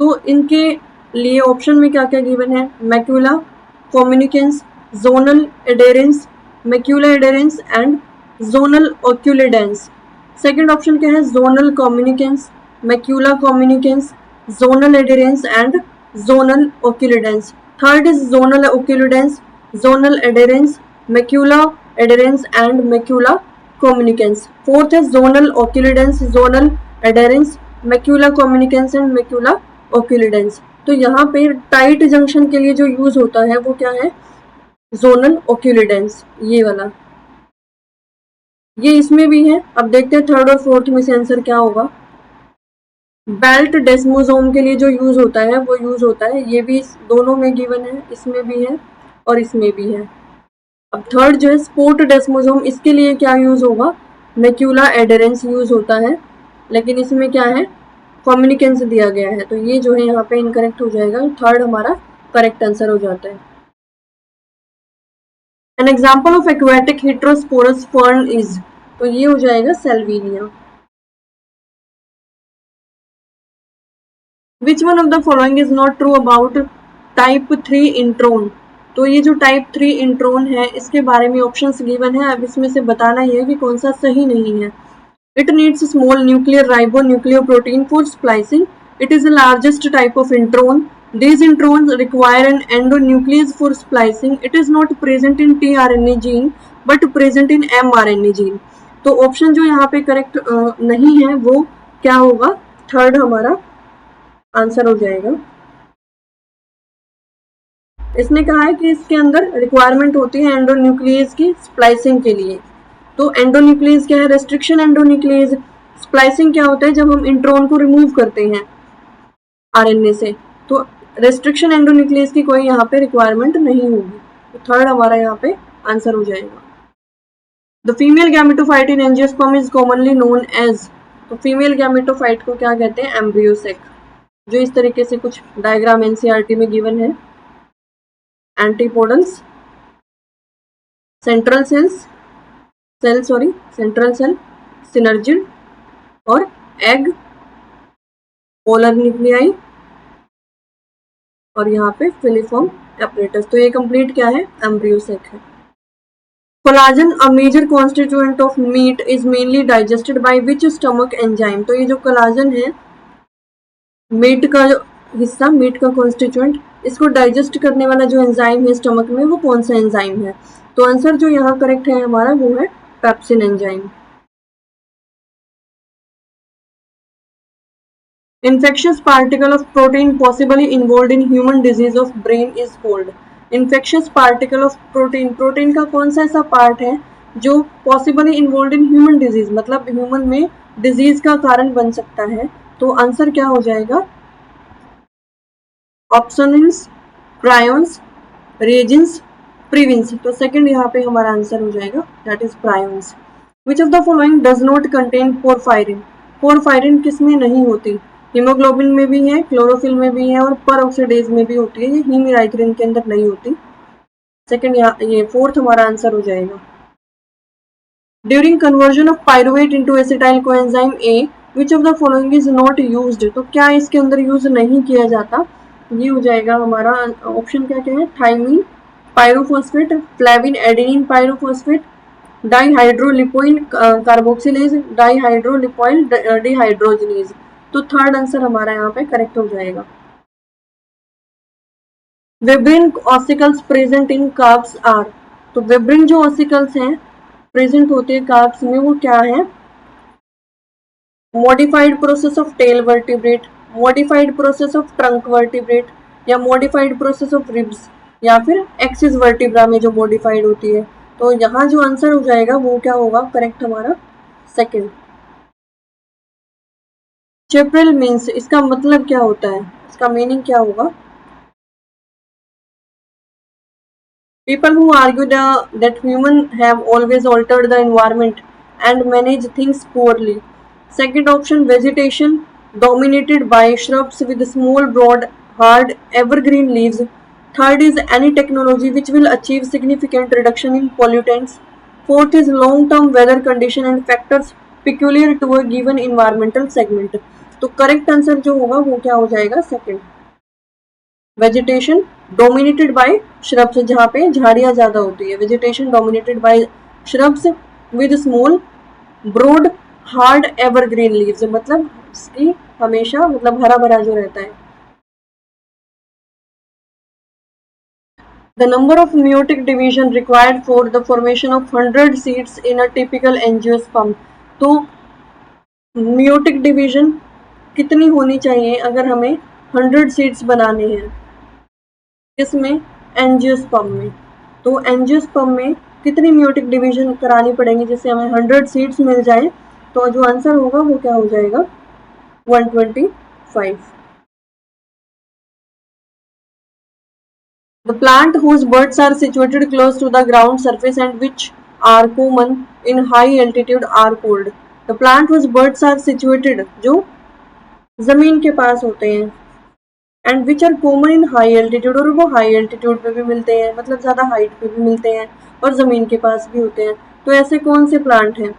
[SPEAKER 1] तो इनके लिए ऑप्शन में क्या क्या गिवन है? Macula communicans, zonal adherens, macula adherens and zonal occludens. Second option क्या है? Zonal communicans, macula communicans, zonal adherence and zonal occludence. Third is zonal occludence, zonal adherence, macula adherence and macula communicans. Fourth is zonal occludence, zonal adherence, macula communicans and macula occludence. तो यहाँ पे tight junction के लिए जो use होता है वो क्या है? जोनल ओक्यूलिडेंस, ये वाला, ये इसमें भी है। अब देखते हैं थर्ड और फोर्थ में से आंसर क्या होगा। बेल्ट डेस्मोसोम के लिए जो यूज होता है वो यूज होता है, ये भी दोनों में गिवन है, इसमें भी है और इसमें भी है। अब थर्ड जो है स्पोर्ट डेस्मोसोम, इसके लिए क्या यूज होगा? मैक्यूला एडेरेंस यूज होता है, लेकिन इसमें क्या है? कम्युनिकेंस दिया गया है, तो ये जो है यहाँ पे इनकरेक्ट हो जाएगा। थर्ड हमारा करेक्ट आंसर हो जाता है। N example of aquatic heterosporous fern is, तो ये हो जाएगा Salvinia. Which one of the following is not true about type 3 intron. तो ये जो टाइप 3 इंट्रोन है इसके बारे में ऑप्शंस गिवन है, अब इसमें से बताना ही है कि कौन सा सही नहीं है। It needs small nuclear ribo nucleo protein for splicing, it is the largest type of intron, These introns require an endonuclease for splicing. It is not present in tRNA gene but present in mRNA gene. तो option जो यहाँ पे correct नहीं है वो क्या होगा, third हमारा आंसर हो जाएगा। इसने कहा है कि इसके अंदर रिक्वायरमेंट होती है एंडोन्यूक्लियस की स्प्लाइसिंग के लिए। तो एंडोन्यूक्लियस क्या है, रेस्ट्रिक्शन एंडोन्यूक्लियस। स्प्लाइसिंग क्या होता है, जब हम इंट्रॉन को रिमूव करते हैं आरएनए से। तो रेस्ट्रिक्शन एंडोन्यूक्लियस की कोई यहाँ पे रिक्वायरमेंट नहीं होगी, तो थर्ड हमारा यहाँ पे आंसर हो जाएगा। The female gametophyte in angiosperm is commonly known as, तो फीमेल गैमेटोफाइट को क्या कहते हैं, एम्ब्रियोसेक। जो इस तरीके से कुछ डायग्राम एनसीईआरटी में गिवन है। एंटीपोडल्स, सेंट्रल सेल, सिनर्जिड और एग, पोलर न्यूक्लियाई और यहाँ पे फिलिफॉर्म एपरेटस। तो ये कंप्लीट क्या है, एम्ब्रियोसेक है। Collagen, a major constituent of meat, is mainly digested by which stomach enzyme. तो ये जो कोलाजन है, मीट का जो हिस्सा, मीट का कॉन्स्टिट्यूएंट, इसको डाइजेस्ट करने वाला जो एंजाइम है स्टमक में, वो कौन सा एंजाइम है। तो आंसर जो यहाँ करेक्ट है हमारा वो है pepsin enzyme. Infectious particle of protein possibly involved in human disease of brain is called. Infectious particle of protein, protein का कौन सा ऐसा पार्ट है जो possibly involved in human disease, मतलब ह्यूमन में डिजीज का कारण बन सकता है। तो आंसर क्या हो जाएगा, ऑप्शंस, प्रायोन्स, रेजिन्स, प्रीविंस। तो सेकंड यहाँ पे हमारा आंसर हो जाएगा, that is prions. Which of the following does not contain porphyrin. Porphyrin किसमें नहीं होती, हीमोग्लोबिन में भी है, क्लोरोफिल में भी है और परऑक्सीडेज में भी होती है, ये हीमिराइथ्रिन के अंदर नहीं होती। सेकंड ये फोर्थ हमारा आंसर हो जाएगा। During conversion of pyruvate into acetyl coenzyme A, which of the following is not used. तो क्या इसके अंदर यूज नहीं किया जाता, ये हो जाएगा हमारा ऑप्शन क्या क्या है, thiamine pyrophosphate, flavin adenine pyrophosphate, dihydrolipoyl carboxylase, dihydrolipoyl dehydrogenase. तो थर्ड आंसर हमारा यहाँ पे करेक्ट हो जाएगा। Weberian ossicles present in carps are. तो वेब्रिन जो ऑसिकल्स हैं प्रेजेंट होते हैं कार्ब्स में, वो क्या है, modified process of tail vertebrate, modified process of trunk vertebrate, या मॉडिफाइड प्रोसेस ऑफ रिब्स, या फिर एक्सिस वर्टिब्रा में जो मॉडिफाइड होती है। तो यहाँ जो आंसर हो जाएगा वो क्या होगा, करेक्ट हमारा सेकंड। चेप्रेल मीन्स, इसका मतलब क्या होता है, इसका मीनिंग क्या होगा। People who argue that humans have always altered the environment and managed things poorly. Second option, vegetation dominated by shrubs with small, broad, hard, evergreen leaves. Third is any technology which will achieve significant reduction in pollutants. Fourth is long-term weather condition and factors peculiar to a given environmental segment. तो correct answer जो होगा वो क्या हो जाएगा, second. Vegetation dominated by shrubs, जहाँ पे झाड़ियाँ ज्यादा होती है, vegetation dominated by shrubs with small broad hard evergreen leaves, मतलब इसकी हमेशा मतलब हरा भरा जो रहता है। The number of meiotic division required for the formation of 100 seeds in a typical angiosperm. तो meiotic डिवीजन कितनी होनी चाहिए अगर हमें 100 सीड्स बनाने हैं, किसमें, एंजियोस्पर्म में। तो एंजियोस्पर्म में कितनी meiotic डिवीजन करानी पड़ेंगी जिससे हमें 100 सीड्स मिल जाए। तो जो आंसर होगा वो क्या हो जाएगा, 125। The plant whose buds are situated close to the ground surface and which are common in high altitude are called. The plant whose buds are situated, जो जमीन के पास होते हैं, and which are common in high altitude, और वो high altitude पे भी मिलते हैं, मतलब ज़्यादा हाइट पे भी मिलते हैं और ज़मीन के पास भी होते हैं। तो ऐसे कौन से प्लांट हैं,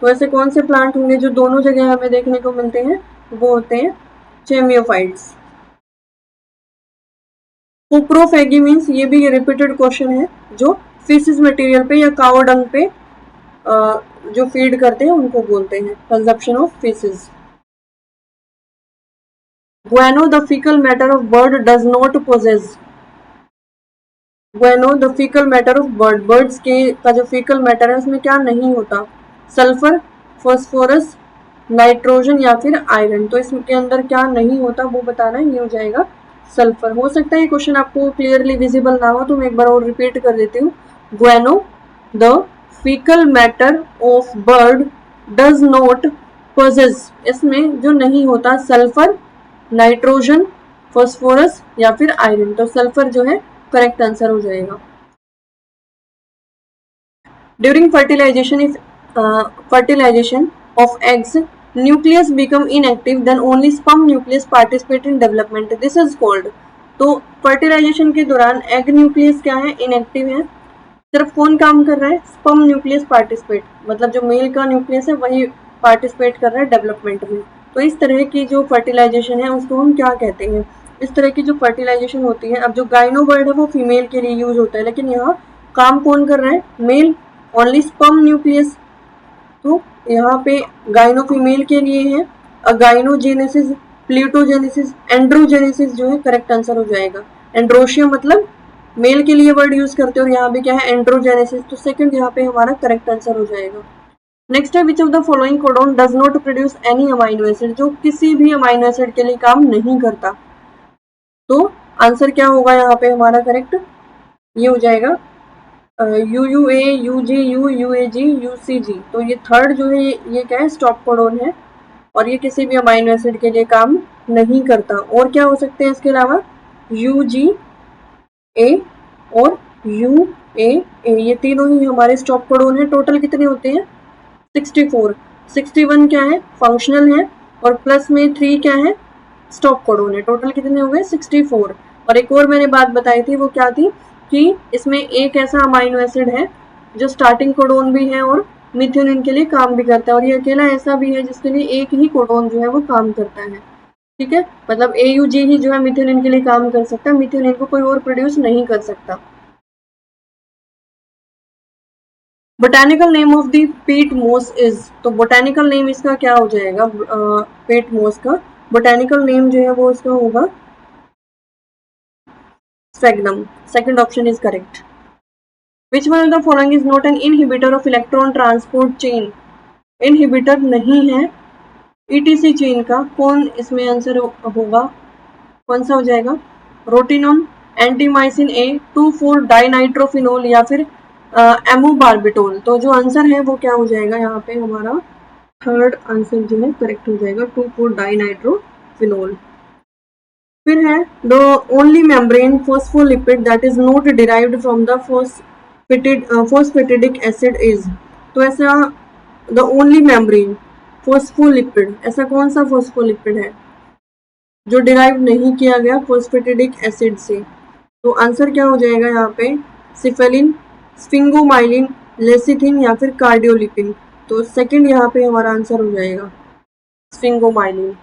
[SPEAKER 1] तो ऐसे कौन से प्लांट होंगे जो दोनों जगह हमें देखने को मिलते हैं, वो होते हैं चेमियोफाइट्स। कोप्रोफेगी मीन्स, ये भी रिपीटेड क्वेश्चन है, जो फिशिस मटेरियल पे या काओ डंग पे जो फीड करते हैं उनको बोलते हैं, consumption of fishes. Guano, the fecal matter of bird, does not possess. Guano, the fecal matter of bird, birds के का जो fecal matter है उसमें क्या नहीं होता? सल्फर, फॉस्फोरस, नाइट्रोजन या फिर आयरन। तो इसके अंदर क्या नहीं होता वो बताना है, ये हो जाएगा सल्फर। हो सकता है ये क्वेश्चन आपको क्लियरली विजिबल ना हो तो मैं एक बार और रिपीट कर देती हूँ। Guano, the faecal matter of bird does not possess, इसमें जो नहीं होता सल्फर, नाइट्रोजन, फॉस्फोरस या फिर आयरन। तो सल्फर जो है करेक्ट आंसर हो जाएगा। During fertilization, if fertilization of eggs, nucleus become inactive, then only sperm nucleus participate in development, this is called। तो फर्टिलाइजेशन के दौरान एग न्यूक्लियस क्या है, इनएक्टिव है, सिर्फ कौन काम कर रहा है, स्पर्म न्यूक्लियस पार्टिसिपेट, मतलब जो मेल का न्यूक्लियस है वही पार्टिसिपेट कर रहा है डेवलपमेंट में। तो इस तरह की जो फर्टिलाइजेशन है उसको हम क्या कहते हैं, इस तरह की जो फर्टिलाइजेशन होती है। अब जो गाइनोवर्ड है वो फीमेल के लिए यूज होता है, लेकिन यहाँ काम कौन कर रहा है, मेल, ओनली स्पर्म न्यूक्लियस। तो यहाँ पे गाइनो फीमेल के लिए है, गाइनोजेनेसिस, प्लूटोजेनेसिस, एंड्रोजेनेसिस जो है करेक्ट आंसर हो जाएगा। एंड्रोशिया मतलब मेल के लिए वर्ड यूज करते हो, और यहाँ पे क्या है, एंड्रोजेनेसिस। तो सेकंड यहाँ पे हमारा करेक्ट आंसर हो जाएगा। नेक्स्ट है, which of the following codon does not produce any amino acid, जो किसी भी अमाइनो एसिड के लिए काम नहीं करता। तो आंसर क्या होगा यहाँ पे हमारा करेक्ट, ये हो जाएगा UUA, UGU, UAG, UCG। तो ये थर्ड जो है ये क्या है, स्टॉप कोडोन है, और ये किसी भी अमाइनो एसिड के लिए काम नहीं करता। और क्या हो सकते हैं इसके अलावा, UGA और UAA, ये तीनों ही हमारे स्टॉप कोडोन है। टोटल कितने होते हैं, 64। 61 क्या है, फंक्शनल है, और प्लस में 3 क्या है, स्टॉप कोडोन है। टोटल कितने हो गए, 64। और एक और मैंने बात बताई थी, वो क्या थी कि इसमें एक ऐसा अमाइनो एसिड है जो स्टार्टिंग कोडोन भी है और मिथ्योनिन के लिए काम भी करता है, और ये अकेला ऐसा भी है जिसके लिए एक ही कोडोन जो है वो काम करता है। ठीक है, मतलब AUG ही जो है मिथ्योनिन के लिए काम कर सकता है, मिथ्योनिन को कोई और प्रोड्यूस नहीं कर सकता। बोटानिकल नेम ऑफ द पीट मोस इज, तो बोटानिकल नेम इसका क्या हो जाएगा, पीट मोस का बोटानिकल नेम जो है वो इसका होगा स्फेग्नम। Second option is correct. Which one of the following is not an inhibitor of electron transport chain, inhibitor नहीं है ETC चेन का, कौन इसमें आंसर होगा, कौन सा हो जाएगा, रोटिनोन, एंटीमाइसिन A, 2,4 डाइनाइट्रोफिनोल या फिर एमोबार्बिटोल। तो जो आंसर है वो क्या हो जाएगा, यहाँ पे हमारा थर्ड आंसर जो है करेक्ट हो जाएगा, 2,4 डाइनाइट्रोफिनोल। फिर है, the only membrane phospholipid that is not derived from the phosphatidic acid is, तो ऐसा द ओनली मेम्ब्रेन फॉस्फोलिपिड, ऐसा कौन सा फॉस्फोलिपिड है जो डिराइव नहीं किया गया फॉस्फेटिडिक एसिड से। तो आंसर क्या हो जाएगा यहाँ पे, सिफेलिन, स्फिंगोमाइलिन, लेसिथिन या फिर कार्डियोलिपिन। तो सेकंड यहाँ पे हमारा आंसर हो जाएगा sphingomyelin.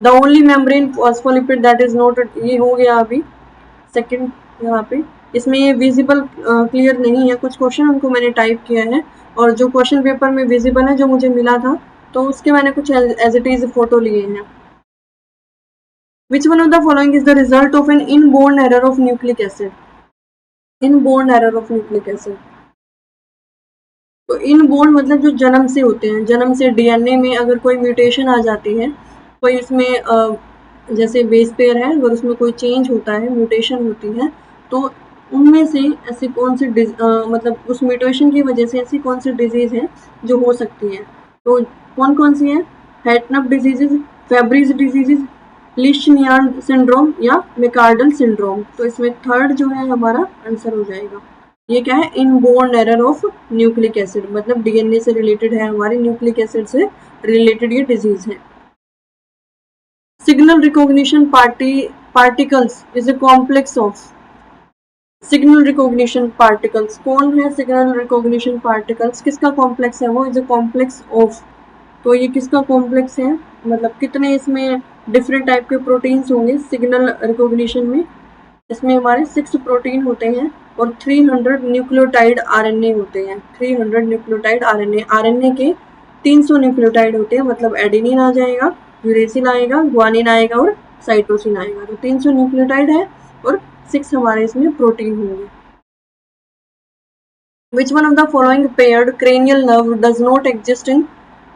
[SPEAKER 1] The only membrane phospholipid that is not, ये हो गया अभी सेकंड यहाँ पे। इसमें ये विजिबल क्लियर नहीं है, कुछ क्वेश्चन उनको मैंने टाइप किया है, और जो क्वेश्चन पेपर में विजिबल है जो मुझे मिला था तो उसके मैंने कुछ एज इट इज फोटो लिए हैं। Which one of the following is the result of an inborn error of nucleic acid? Inborn error of nucleic acid. तो इनबोर्न मतलब जो जन्म से होते हैं, जन्म से DNA में अगर कोई म्यूटेशन आ जाती है, कोई इसमें जैसे बेस पेयर है अगर उसमें कोई चेंज होता है, म्यूटेशन होती है, तो उनमें से ऐसी कौन सी मतलब उस म्यूटेशन की वजह से ऐसी कौन सी डिजीज है जो हो सकती है। तो कौन कौन सी है, हैटनप डिजीजेज, फेब्रिज डिजीजेज, लीशनियान सिंड्रोम या मेकार्डल सिंड्रोम। तो इसमें थर्ड जो है हमारा आंसर हो जाएगा। ये क्या है, inborn error of nucleic acid, मतलब DNA से रिलेटेड है, हमारे न्यूक्लिक एसिड से रिलेटेड ये डिजीज है। Signal recognition particles is a complex of, signal recognition particles कौन है, सिग्नल रिकॉग्निशन पार्टिकल्स किसका कॉम्प्लेक्स है, वो इज अ कॉम्प्लेक्स ऑफ। तो ये किसका कॉम्प्लेक्स है, मतलब कितने इसमें डिफरेंट टाइप के प्रोटीन्स होंगे सिग्नल रिकॉग्निशन में। इसमें हमारे 6 प्रोटीन होते हैं और 300 न्यूक्लियोटाइड RNA होते हैं। 300 न्यूक्लियोटाइड RNA के 300 न्यूक्लियोटाइड होते हैं, मतलब एडेनिन आ जाएगा, यूरेसिल आएगा, ग्वानिन आएगा और साइटोसिन आएगा। तो 300 न्यूक्लियोटाइड है और 6 हमारे इसमें प्रोटीन होंगे। Which one of the following paired cranial nerve does not exist in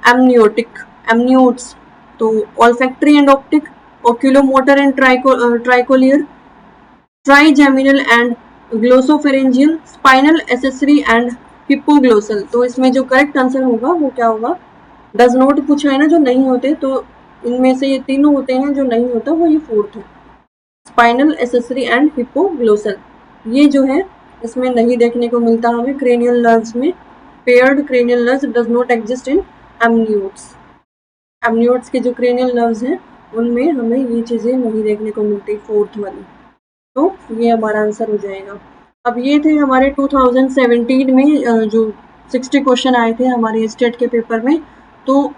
[SPEAKER 1] amniotes? तो olfactory and optic, oculomotor and tricholiar, trigeminal and glossopharyngeal, spinal accessory and hippoglossal। तो इसमें जो करेक्ट आंसर होगा वो क्या होगा? डज नॉट पूछा है ना, जो नहीं होते, तो इनमें से ये तीनों होते हैं, जो नहीं होता वो ये फोर्थ है, स्पाइनल एसेसरी एंड हिपोग्लोसल। ये जो है इसमें नहीं देखने को मिलता हमें क्रेनियल नर्व्स में। Paired cranial nerves does not exist in amniotes. Amniotes के जो क्रेनियल नर्व्स हैं उनमें हमें ये चीज़ें नहीं देखने को मिलती, फोर्थ वाली। तो ये हमारा आंसर हो जाएगा। अब ये थे हमारे 2017 में जो 60 क्वेश्चन आए थे हमारे स्टेट के पेपर में। तो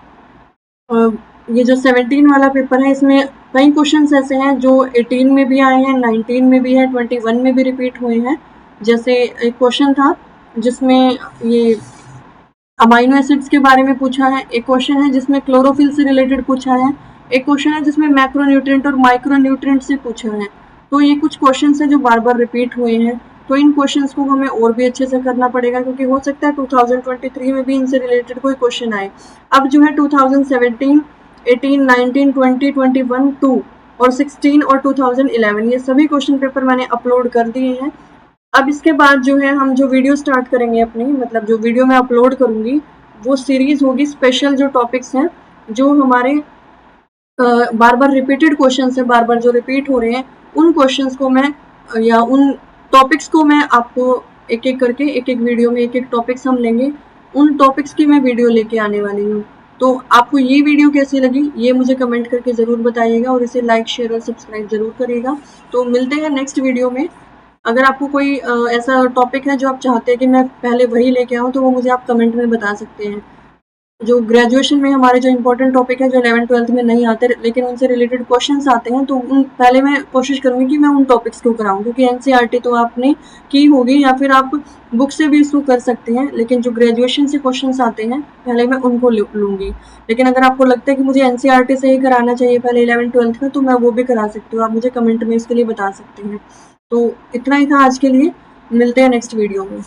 [SPEAKER 1] ये जो 17 वाला पेपर है इसमें कई क्वेश्चंस ऐसे हैं जो 18 में भी आए हैं, 19 में भी है, 21 में भी रिपीट हुए हैं। जैसे एक क्वेश्चन था जिसमें ये अमाइनो एसिड्स के बारे में पूछा है, एक क्वेश्चन है जिसमें क्लोरोफिल से रिलेटेड पूछा है, एक क्वेश्चन है जिसमें मैक्रोन्यूट्रिएंट और माइक्रोन्यूट्रिएंट से पूछा है। तो ये कुछ क्वेश्चंस हैं जो बार बार रिपीट हुए हैं। तो इन क्वेश्चंस को हमें और भी अच्छे से करना पड़ेगा, क्योंकि हो सकता है 2023 में भी इनसे रिलेटेड कोई क्वेश्चन आए। अब जो है 2017, 18, 19, 20, 21, 2 और 16 और 2011 ये सभी क्वेश्चन पेपर मैंने अपलोड कर दिए हैं। अब इसके बाद जो है हम जो वीडियो स्टार्ट करेंगे अपनी, मतलब जो वीडियो मैं अपलोड करूंगी वो सीरीज होगी स्पेशल, जो टॉपिक्स हैं जो हमारे बार बार रिपीटेड क्वेश्चंस है, बार बार जो रिपीट हो रहे हैं उन क्वेश्चंस को मैं या उन टॉपिक्स को मैं आपको एक एक करके एक एक वीडियो में एक एक टॉपिक्स हम लेंगे, उन टॉपिक्स की मैं वीडियो लेके आने वाली हूँ। तो आपको ये वीडियो कैसी लगी ये मुझे कमेंट करके ज़रूर बताइएगा और इसे लाइक, शेयर और सब्सक्राइब ज़रूर करिएगा। तो मिलते हैं नेक्स्ट वीडियो में। अगर आपको कोई ऐसा टॉपिक है जो आप चाहते हैं कि मैं पहले वही लेके आऊँ तो वो मुझे आप कमेंट में बता सकते हैं। जो ग्रेजुएशन में हमारे जो इंपॉर्टेंट टॉपिक है जो 11th-12th में नहीं आते लेकिन उनसे रिलेटेड क्वेश्चंस आते हैं, तो उन पहले मैं कोशिश करूंगी कि मैं उन टॉपिक्स को कराऊं, क्योंकि एनसीईआरटी तो आपने की होगी या फिर आप बुक से भी इसको कर सकते हैं, लेकिन जो ग्रेजुएशन से क्वेश्चंस आते हैं पहले मैं उनको लूंगी। लेकिन अगर आपको लगता है कि मुझे एनसीईआरटी से ही कराना चाहिए पहले 11th-12th में, तो मैं वो भी करा सकती हूँ, आप मुझे कमेंट में इसके लिए बता सकते हैं। तो इतना ही था आज के लिए, मिलते हैं नेक्स्ट वीडियो में।